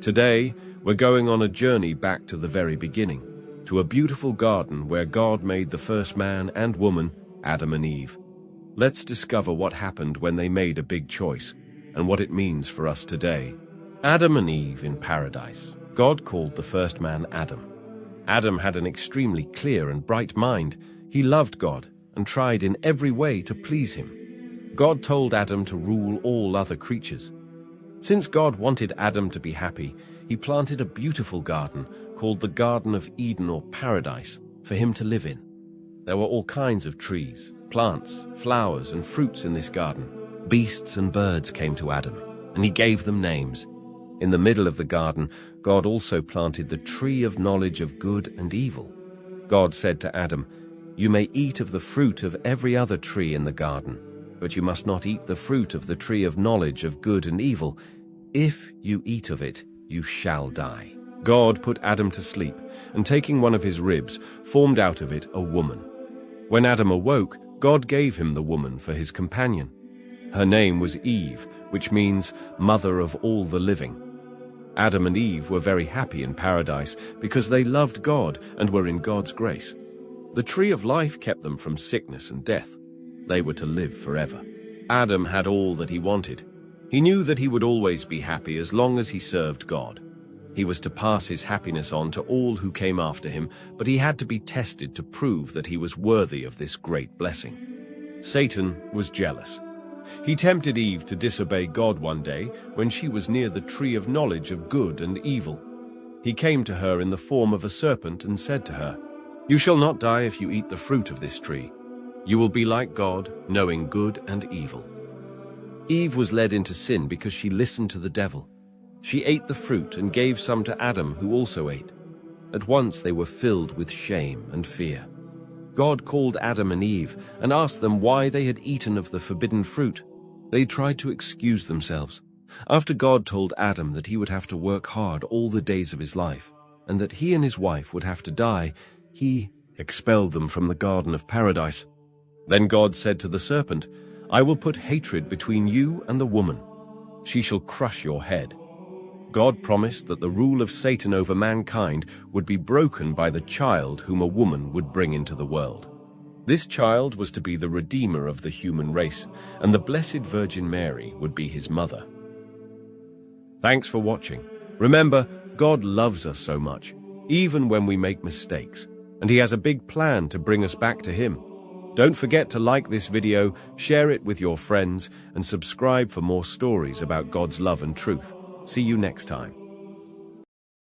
Today, we're going on a journey back to the very beginning, to a beautiful garden where God made the first man and woman, Adam and Eve. Let's discover what happened when they made a big choice and what it means for us today. Adam and Eve in paradise. God called the first man Adam. Adam had an extremely clear and bright mind. He loved God and tried in every way to please him. God told Adam to rule all other creatures. Since God wanted Adam to be happy, he planted a beautiful garden called the Garden of Eden or Paradise for him to live in. There were all kinds of trees, plants, flowers, and fruits in this garden. Beasts and birds came to Adam, and he gave them names. In the middle of the garden, God also planted the tree of knowledge of good and evil. God said to Adam, "You may eat of the fruit of every other tree in the garden, but you must not eat the fruit of the tree of knowledge of good and evil. If you eat of it, you shall die." God put Adam to sleep, and taking one of his ribs, formed out of it a woman. When Adam awoke, God gave him the woman for his companion. Her name was Eve, which means mother of all the living. Adam and Eve were very happy in paradise because they loved God and were in God's grace. The tree of life kept them from sickness and death. They were to live forever. Adam had all that he wanted. He knew that he would always be happy as long as he served God. He was to pass his happiness on to all who came after him, but he had to be tested to prove that he was worthy of this great blessing. Satan was jealous. He tempted Eve to disobey God one day when she was near the tree of knowledge of good and evil. He came to her in the form of a serpent and said to her, "You shall not die if you eat the fruit of this tree. You will be like God, knowing good and evil." Eve was led into sin because she listened to the devil. She ate the fruit and gave some to Adam, who also ate. At once they were filled with shame and fear. God called Adam and Eve and asked them why they had eaten of the forbidden fruit. They tried to excuse themselves. After God told Adam that he would have to work hard all the days of his life, and that he and his wife would have to die, he expelled them from the Garden of Paradise. Then God said to the serpent, "I will put hatred between you and the woman. She shall crush your head." God promised that the rule of Satan over mankind would be broken by the child whom a woman would bring into the world. This child was to be the Redeemer of the human race, and the Blessed Virgin Mary would be his mother. Thanks for watching. Remember, God loves us so much, even when we make mistakes, and he has a big plan to bring us back to him. Don't forget to like this video, share it with your friends, and subscribe for more stories about God's love and truth. See you next time.